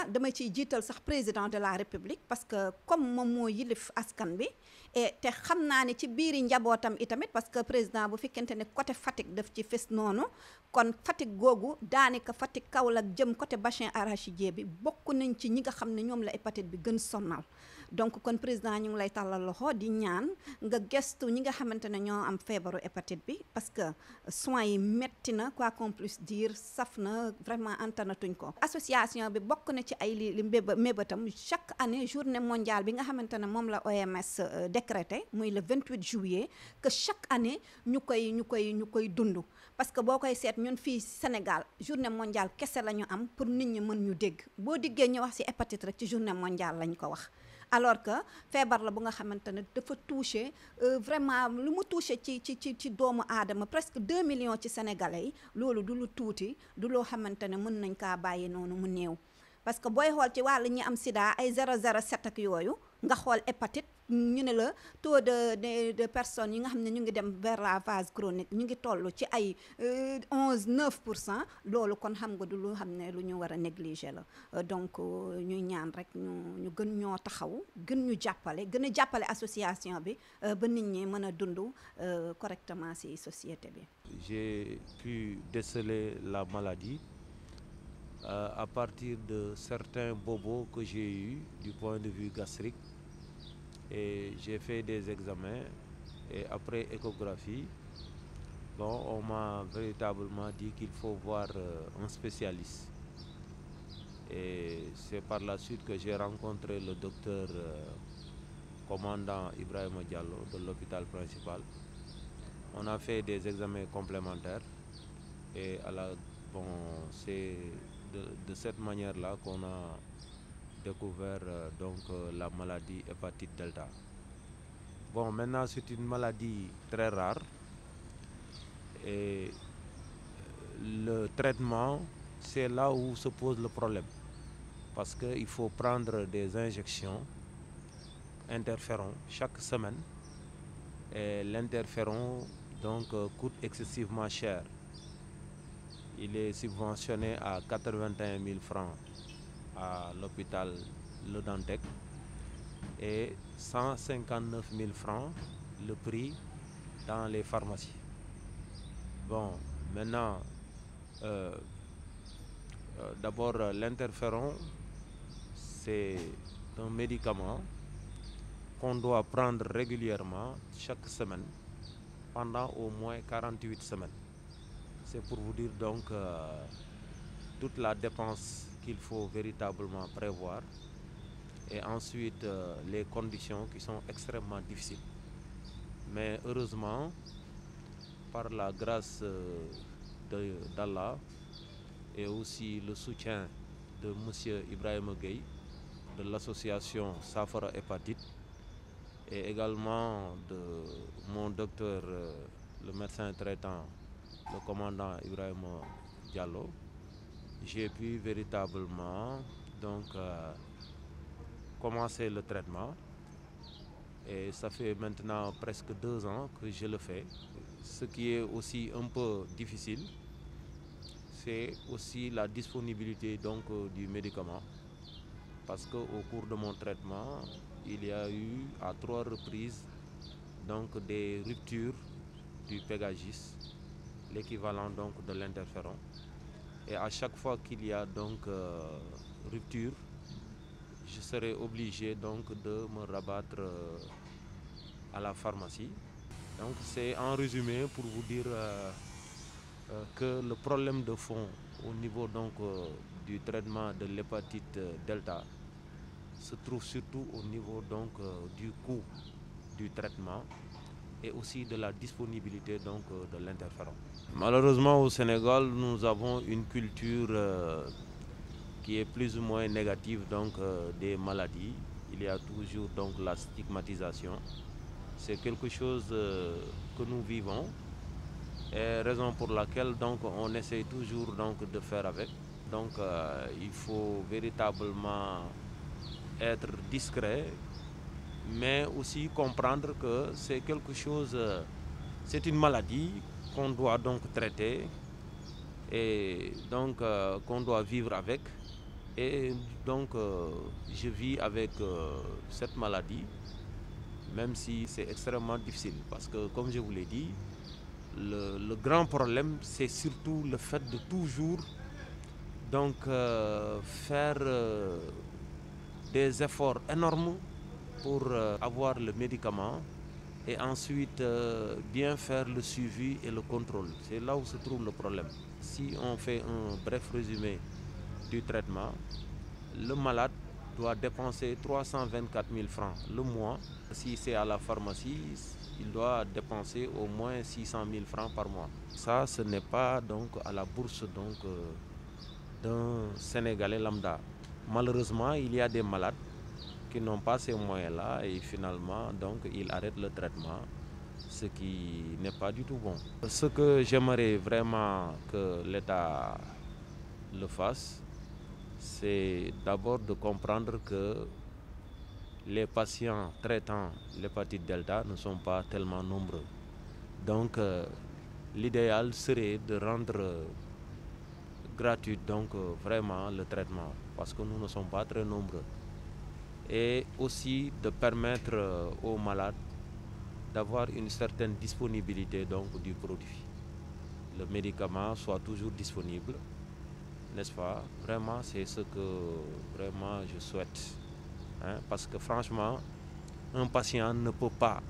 dama ciy jiital sax président de la république parce que comme moom moo yilif askan bi et te xam naa ne ci biiri njabootam itamit parce que président bu fekkente ne côté Fatick daf ci fes noonu kon Fatick googu daanaka Fatick Kaolack jëm côté bassin arachidier bi bokk nañ ci ñi nga xam ne ñoom la hépatite bi gën sonnal donc kon président ñu ngi lay tàllal loxo di ñaan nga gestu ñi nga xamante ne ñoo am feebaru hépatite bi parce que soins yi metti na quoi qu'on puisse dire saf na vraiment antanatuñ ko association bi bokk na ci ay li mébatam chaque année journée mondiale bi nga xamante ne moom la OMS décrété muy le 28 juillet que chaque année ñu koy dund parce que boo koy seet ñun fii Sénégal journée mondiale kese la ñu am pour nit ñi mën ñu dégg boo diggee ñu wax ci hépatite rek ci journée mondiale lañ ko wax alors que feebar la bu nga xamante ne dafa touché vraiment lu mu touché ci doomu aadama presque 2 millions ci sénégalais yi loolu du lu tuuti du loo xamante ne mën nañ kaa bàyyi noonu mu néew parce que booy xool ci wàllu ñi am sida ay 0,07 ak yooyu nga xool hépatite ñu ne la taux de personnes yi nga xam ne ñu ngi dem vers la phase chronique ñu ngi toll ci ay 9%, loolu kon xam nga du lu xam ne lu ñu war a négliger la donc ñuy ñaan rek ñu gën ñoo taxaw gën ñu jàppale gën a jàppale association bi ba nit ñi mën a dund correctement ci société bi. J'ai pu déceler la maladie à partir de certains bobos que j'ai eus du point de vue gastrique. Et j'ai fait des examens et après échographie, on m'a véritablement dit qu'il faut voir un spécialiste. Et c'est par la suite que j'ai rencontré le docteur commandant Ibrahima Diallo de l'hôpital principal. On a fait des examens complémentaires et c'est de cette manière-là qu'on a découvert la maladie hépatite delta. Bon, maintenant c'est une maladie très rare et le traitement, c'est là où se pose le problème parce qu'il faut prendre des injections interféron chaque semaine et l'interféron coûte excessivement cher. Il est subventionné à 81 000 francs à l'hôpital Le Dantec et 159 000 francs le prix dans les pharmacies. Bon, maintenant, d'abord l'interféron, c'est un médicament qu'on doit prendre régulièrement chaque semaine pendant au moins 48 semaines. C'est pour vous dire donc toute la dépense qu'il faut véritablement prévoir et ensuite les conditions qui sont extrêmement difficiles. Mais heureusement, par la grâce d'Allah et aussi le soutien de M. Ibrahima Gueye de l'association Safara Hépatite et également de mon docteur, le médecin traitant, le commandant Ibrahima Diallo, j'ai pu véritablement commencer le traitement et ça fait maintenant presque 2 ans que je le fais. Ce qui est aussi un peu difficile, c'est aussi la disponibilité du médicament parce qu'au cours de mon traitement, il y a eu à 3 reprises des ruptures du Pégagis, l'équivalent de l'interféron. Et à chaque fois qu'il y a rupture, je serai obligé de me rabattre à la pharmacie. Donc c'est en résumé pour vous dire que le problème de fond au niveau du traitement de l'hépatite delta se trouve surtout au niveau du coût du traitement et aussi de la disponibilité de l'interféron. Malheureusement au Sénégal, nous avons une culture qui est plus ou moins négative des maladies. Il y a toujours donc la stigmatisation. C'est quelque chose que nous vivons et raison pour laquelle donc on essaie toujours donc de faire avec. Donc il faut véritablement être discret, mais aussi comprendre que c'est quelque chose, c'est une maladie qu'on doit donc traiter et donc qu'on doit vivre avec. Et donc je vis avec cette maladie, même si c'est extrêmement difficile, parce que comme je vous l'ai dit, le grand problème c'est surtout le fait de toujours donc faire des efforts énormes pour avoir le médicament et ensuite bien faire le suivi et le contrôle. C'est là où se trouve le problème. Si on fait un bref résumé du traitement, le malade doit dépenser 324 000 francs le mois. Si c'est à la pharmacie, il doit dépenser au moins 600 000 francs par mois. Ça, ce n'est pas donc à la bourse donc d'un Sénégalais lambda. Malheureusement, il y a des malades qui n'ont pas ces moyens-là et finalement donc ils arrêtent le traitement, ce qui n'est pas du tout bon. Ce que j'aimerais vraiment que l'État le fasse, c'est d'abord de comprendre que les patients traitant l'hépatite delta ne sont pas tellement nombreux. Donc l'idéal serait de rendre gratuit donc vraiment le traitement parce que nous ne sommes pas très nombreux. Et aussi de permettre aux malades d'avoir une certaine disponibilité donc du produit. Le médicament soit toujours disponible, n'est-ce pas? Vraiment, c'est ce que vraiment je souhaite. Hein? Parce que franchement, un patient ne peut pas,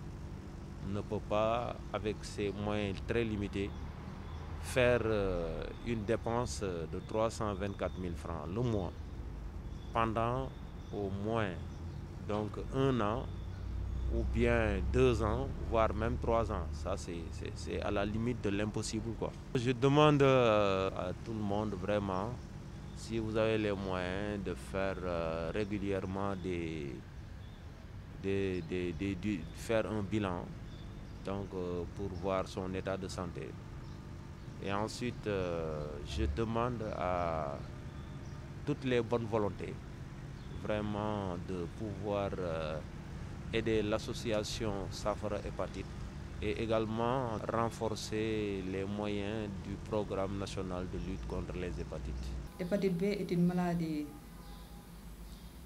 avec ses moyens très limités, faire une dépense de 324 000 francs le mois pendant au moins donc 1 an ou bien 2 ans, voire même 3 ans. Ça, c'est à la limite de l'impossible, quoi. Je demande à tout le monde vraiment, si vous avez les moyens de faire régulièrement faire un bilan donc, pour voir son état de santé. Et ensuite, je demande à toutes les bonnes volontés vraiment de pouvoir aider l'association Safara Hépatite et également renforcer les moyens du programme national de lutte contre les hépatites. L'hépatite B est une maladie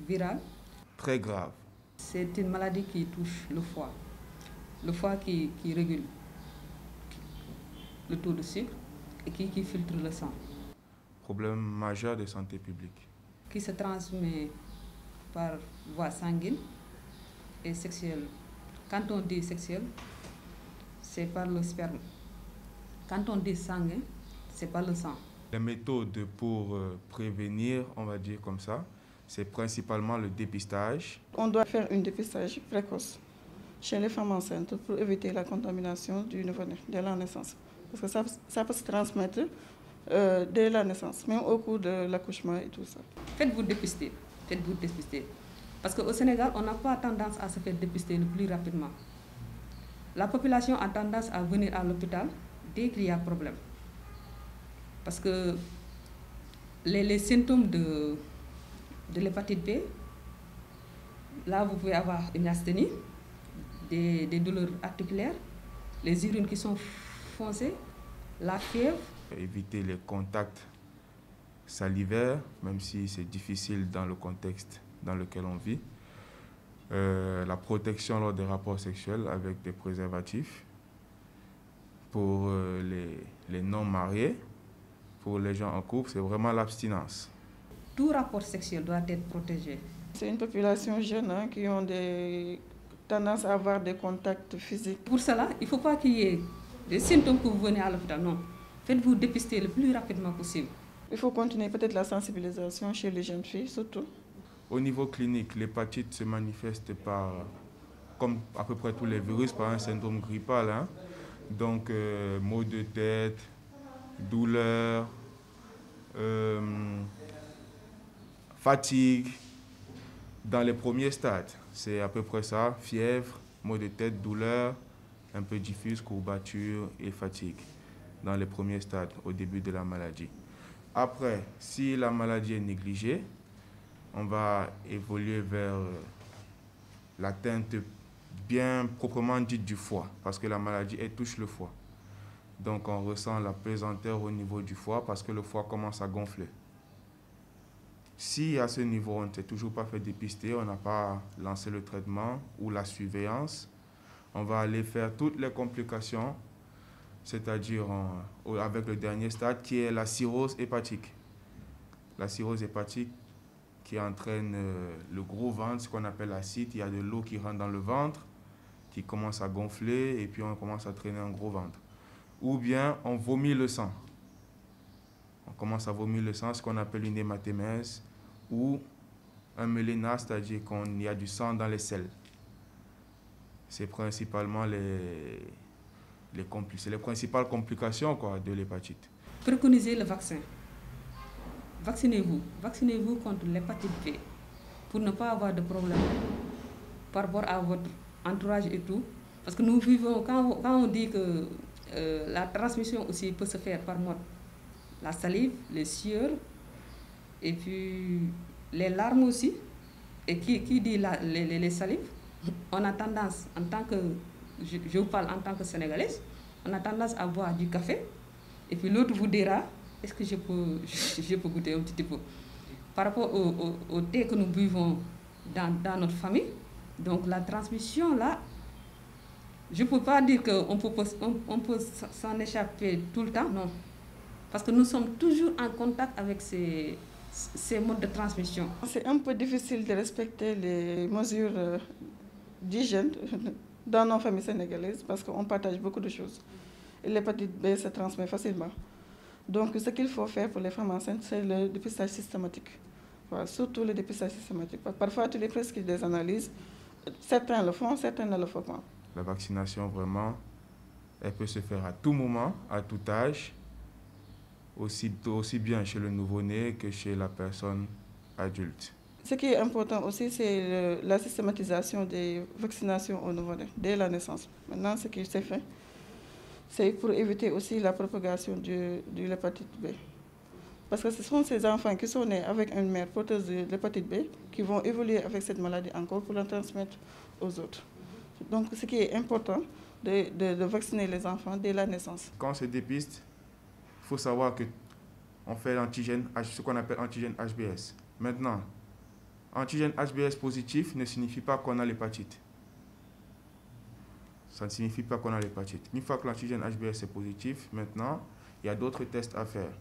virale. Très grave. C'est une maladie qui touche le foie. Le foie qui régule le taux de sucre et qui filtre le sang. Problème majeur de santé publique. Qui se transmet par voie sanguine et sexuelle. Quand on dit sexuelle, c'est par le sperme. Quand on dit sanguin, c'est par le sang. Les méthodes pour prévenir, on va dire comme ça, c'est principalement le dépistage. On doit faire un dépistage précoce chez les femmes enceintes pour éviter la contamination du nouveau-né dès la naissance. Parce que ça peut se transmettre dès la naissance, même au cours de l'accouchement et tout ça. Faites-vous dépister. Faites-vous dépister. Parce qu'au Sénégal, on n'a pas tendance à se faire dépister le plus rapidement. La population a tendance à venir à l'hôpital dès qu'il y a problème. Parce que les symptômes de l'hépatite B, là vous pouvez avoir une asthénie, des douleurs articulaires, les urines qui sont foncées, la fièvre. Éviter les contacts salivaires, même si c'est difficile dans le contexte dans lequel on vit. La protection lors des rapports sexuels avec des préservatifs. Pour les non-mariés, pour les gens en couple, c'est vraiment l'abstinence. Tout rapport sexuel doit être protégé. C'est une population jeune qui ont des tendances à avoir des contacts physiques. Pour cela, il ne faut pas qu'il y ait des symptômes que vous venez à l'hôpital, non. Faites-vous dépister le plus rapidement possible. Il faut continuer peut-être la sensibilisation chez les jeunes filles, surtout. Au niveau clinique, l'hépatite se manifeste par, comme à peu près tous les virus, par un syndrome grippal. Hein? Donc, maux de tête, douleur, fatigue, dans les premiers stades. C'est à peu près ça, fièvre, maux de tête, douleur, un peu diffuse, courbature et fatigue. Dans les premiers stades, au début de la maladie. Après, si la maladie est négligée, on va évoluer vers l'atteinte bien proprement dite du foie, parce que la maladie, elle touche le foie. Donc on ressent la pesanteur au niveau du foie parce que le foie commence à gonfler. Si à ce niveau, on ne s'est toujours pas fait dépister, on n'a pas lancé le traitement ou la surveillance, on va aller faire toutes les complications, c'est-à-dire avec le dernier stade qui est la cirrhose hépatique. La cirrhose hépatique qui entraîne le gros ventre, ce qu'on appelle l'acide, il y a de l'eau qui rentre dans le ventre, qui commence à gonfler et puis on commence à traîner un gros ventre. Ou bien on vomit le sang. On commence à vomir le sang, ce qu'on appelle une hématémèse, ou un méléna, c'est-à-dire qu'il y a du sang dans les selles. C'est principalement les principales complications de l'hépatite. Préconisez le vaccin. Vaccinez-vous. Vaccinez-vous contre l'hépatite B pour ne pas avoir de problème par rapport à votre entourage et tout. Parce que nous vivons, quand on dit que la transmission aussi peut se faire par mode, la salive, les sueurs, et puis les larmes aussi. Et qui dit les salives, on a tendance, en tant que, je vous parle en tant que Sénégalaise, on a tendance à boire du café, et puis l'autre vous dira, est-ce que je peux goûter un petit peu? Par rapport au thé que nous buvons dans notre famille, donc la transmission là, je ne peux pas dire qu'on peut s'en échapper tout le temps, non. Parce que nous sommes toujours en contact avec ces modes de transmission. C'est un peu difficile de respecter les mesures d'hygiène dans nos familles sénégalaises parce qu'on partage beaucoup de choses. Et l'hépatite B se transmet facilement. Donc ce qu'il faut faire pour les femmes enceintes, c'est le dépistage systématique. Voilà, surtout le dépistage systématique. Parfois, tu les prescris des analyses. Certains le font, certains ne le font pas. La vaccination, vraiment, elle peut se faire à tout moment, à tout âge, aussi bien chez le nouveau-né que chez la personne adulte. Ce qui est important aussi, c'est la systématisation des vaccinations au nouveau-né, dès la naissance. Maintenant, ce qui s'est fait, c'est pour éviter aussi la propagation de l'hépatite B. Parce que ce sont ces enfants qui sont nés avec une mère porteuse de l'hépatite B qui vont évoluer avec cette maladie encore pour la transmettre aux autres. Donc, ce qui est important, de vacciner les enfants dès la naissance. Quand on se dépiste, il faut savoir qu'on fait l'antigène, ce qu'on appelle antigène HBS. Maintenant, antigène HBS positif ne signifie pas qu'on a l'hépatite. Ça ne signifie pas qu'on a l'hépatite. Une fois que l'antigène HBS est positif, maintenant, il y a d'autres tests à faire.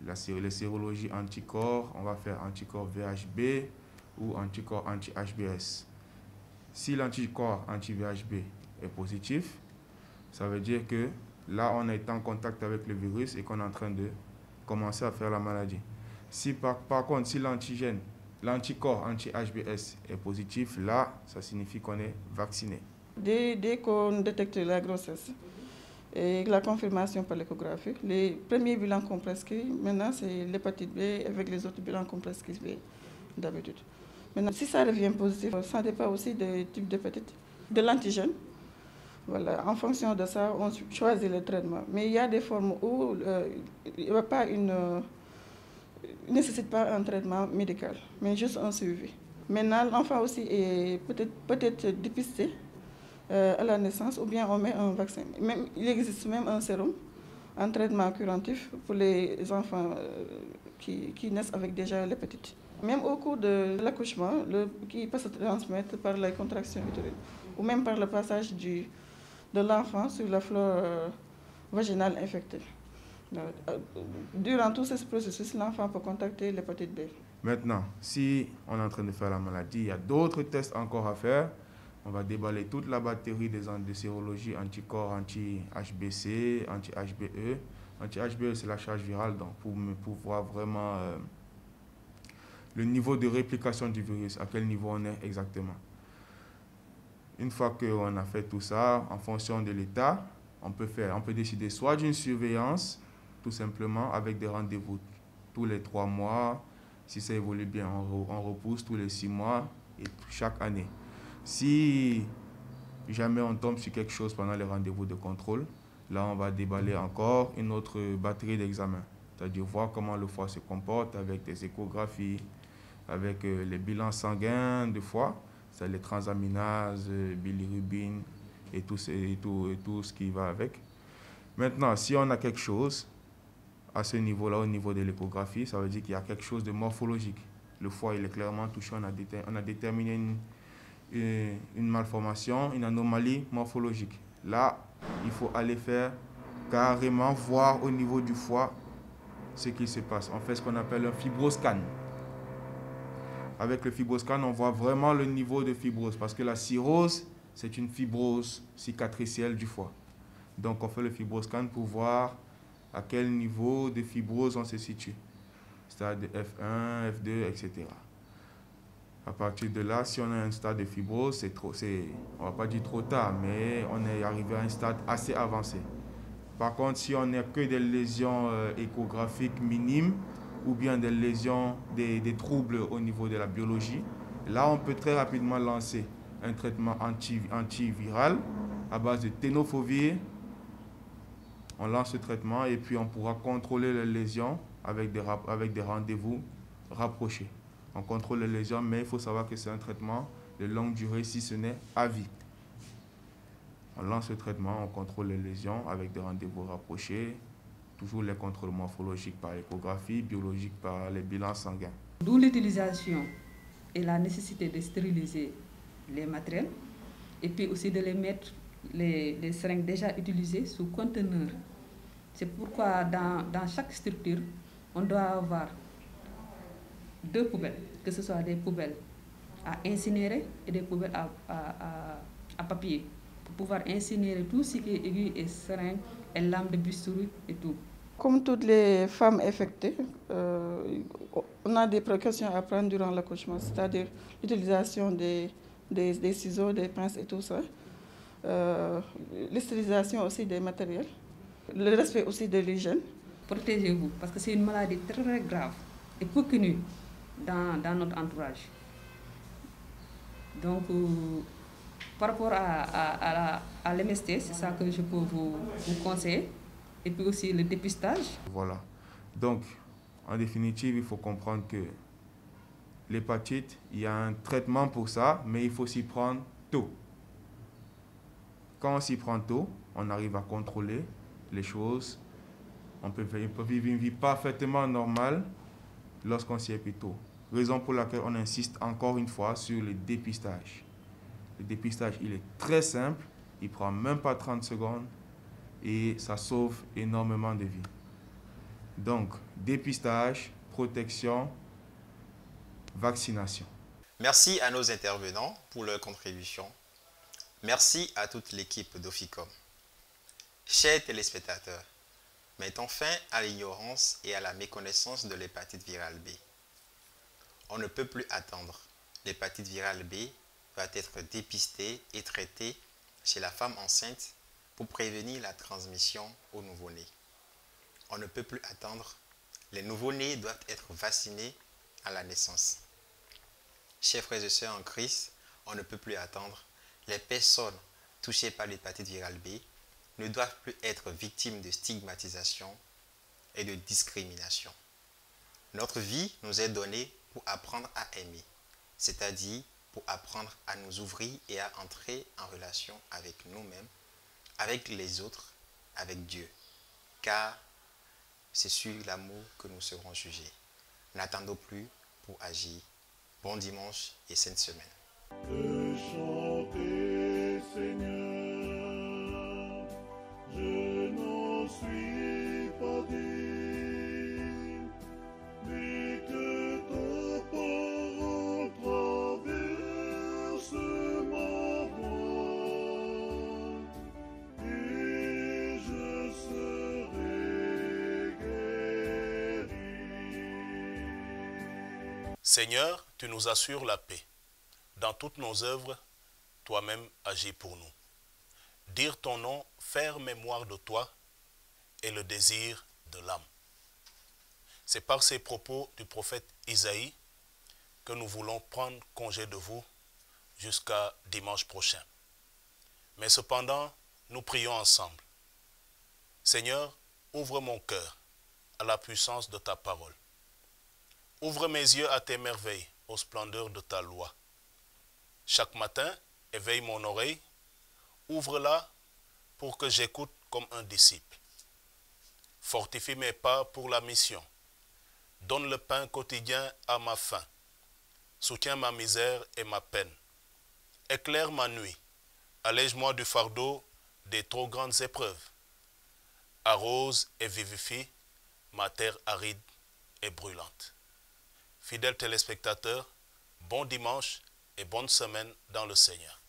Les sérologies anticorps, on va faire anticorps VHB ou anticorps anti-HBS. Si l'anticorps anti-VHB est positif, ça veut dire que là, on est en contact avec le virus et qu'on est en train de commencer à faire la maladie. Si par contre, si l'anticorps anti-HBS est positif, là, ça signifie qu'on est vacciné. Dès qu'on détecte la grossesse et la confirmation par l'échographie, les premiers bilans qu'on prescrit, maintenant, c'est l'hépatite B avec les autres bilans qu'on prescrit d'habitude. Maintenant, si ça revient positif, ça dépend aussi des types d'hépatite, de l'antigène. Voilà, en fonction de ça, on choisit le traitement. Mais il y a des formes où il ne nécessite pas un traitement médical, mais juste un suivi. Maintenant, l'enfant aussi est peut-être dépisté à la naissance, ou bien on met un vaccin. Il existe même un sérum, un traitement curatif pour les enfants qui naissent avec déjà l'hépatite. Même au cours de l'accouchement, qui peut se transmettre par la contraction utérine, ou même par le passage de l'enfant sur la flore vaginale infectée. Durant tout ce processus, l'enfant peut contacter l'hépatite B. Maintenant, si on est en train de faire la maladie, il y a d'autres tests encore à faire. On va déballer toute la batterie des sérologies anticorps anti-HBC, anti-HBE. Anti-HBE, c'est la charge virale, donc pour voir vraiment le niveau de réplication du virus, à quel niveau on est exactement. Une fois qu'on a fait tout ça, en fonction de l'état, on peut décider soit d'une surveillance, tout simplement, avec des rendez-vous tous les 3 mois. Si ça évolue bien, on repousse tous les 6 mois. et chaque année. Si jamais on tombe sur quelque chose pendant les rendez-vous de contrôle, là on va déballer encore une autre batterie d'examens. C'est-à-dire voir comment le foie se comporte avec des échographies, avec les bilans sanguins de foie, c'est les transaminases, bilirubine et tout ce qui va avec. Maintenant, si on a quelque chose à ce niveau-là, au niveau de l'échographie, ça veut dire qu'il y a quelque chose de morphologique. Le foie, il est clairement touché, on a déterminé une malformation, une anomalie morphologique. Là, il faut aller faire carrément voir au niveau du foie ce qui se passe. On fait ce qu'on appelle un fibroscan. Avec le fibroscan, on voit vraiment le niveau de fibrose parce que la cirrhose, c'est une fibrose cicatricielle du foie. Donc, on fait le fibroscan pour voir à quel niveau de fibrose on se situe. Stade F1, F2, etc. À partir de là, si on a un stade de fibrose, on ne va pas dire trop tard, mais on est arrivé à un stade assez avancé. Par contre, si on n'a que des lésions échographiques minimes ou bien des lésions, des troubles au niveau de la biologie, là, on peut très rapidement lancer un traitement antiviral à base de tenofovir. On lance ce traitement et puis on pourra contrôler les lésions avec des rendez-vous rapprochés. On contrôle les lésions, mais il faut savoir que c'est un traitement de longue durée, si ce n'est à vie. On lance le traitement, on contrôle les lésions avec des rendez-vous rapprochés, toujours les contrôles morphologiques par échographie, biologiques par les bilans sanguins. D'où l'utilisation et la nécessité de stériliser les matériels et puis aussi de les mettre, les seringues déjà utilisées sous conteneur. C'est pourquoi dans chaque structure, on doit avoir 2 poubelles, que ce soit des poubelles à incinérer et des poubelles à papier, pour pouvoir incinérer tout ce qui est aiguille et seringue et lames de bistouri et tout. Comme toutes les femmes affectées, on a des précautions à prendre durant l'accouchement, c'est-à-dire l'utilisation des ciseaux, des pinces et tout ça, l'utilisation aussi des matériels, le respect aussi de l'hygiène. Protégez-vous, parce que c'est une maladie très grave et peu connue dans notre entourage. Donc, par rapport à l'MST, c'est ça que je peux vous conseiller. Et puis aussi le dépistage. Voilà. Donc, en définitive, il faut comprendre que l'hépatite, il y a un traitement pour ça, mais il faut s'y prendre tôt. Quand on s'y prend tôt, on arrive à contrôler les choses. On peut vivre une vie parfaitement normale lorsqu'on s'y est pris tôt. Raison pour laquelle on insiste encore une fois sur le dépistage. Le dépistage, il est très simple, il ne prend même pas 30 secondes et ça sauve énormément de vies. Donc, dépistage, protection, vaccination. Merci à nos intervenants pour leur contribution. Merci à toute l'équipe d'Oficom. Chers téléspectateurs, mettons fin à l'ignorance et à la méconnaissance de l'hépatite virale B. On ne peut plus attendre. L'hépatite virale B va être dépistée et traitée chez la femme enceinte pour prévenir la transmission aux nouveau-nés. On ne peut plus attendre. Les nouveau-nés doivent être vaccinés à la naissance. Chers frères et sœurs en Christ, on ne peut plus attendre. Les personnes touchées par l'hépatite virale B ne doivent plus être victimes de stigmatisation et de discrimination. Notre vie nous est donnée pour apprendre à aimer, c'est-à-dire pour apprendre à nous ouvrir et à entrer en relation avec nous-mêmes, avec les autres, avec Dieu. Car c'est sur l'amour que nous serons jugés. N'attendons plus pour agir. Bon dimanche et sainte semaine. De chanter, Seigneur, je n'en suis pas digne, mais que ton parole traverse ma voix, et je serai guéri. Seigneur, tu nous assures la paix. Dans toutes nos œuvres, toi-même agis pour nous. Dire ton nom, faire mémoire de toi, est le désir de l'âme. C'est par ces propos du prophète Isaïe que nous voulons prendre congé de vous jusqu'à dimanche prochain. Mais cependant, nous prions ensemble. Seigneur, ouvre mon cœur à la puissance de ta parole. Ouvre mes yeux à tes merveilles, aux splendeurs de ta loi. Chaque matin, éveille mon oreille, ouvre-la pour que j'écoute comme un disciple. Fortifie mes pas pour la mission. Donne le pain quotidien à ma faim. Soutiens ma misère et ma peine. Éclaire ma nuit. Allège-moi du fardeau des trop grandes épreuves. Arrose et vivifie ma terre aride et brûlante. Fidèles téléspectateurs, bon dimanche et bonne semaine dans le Seigneur.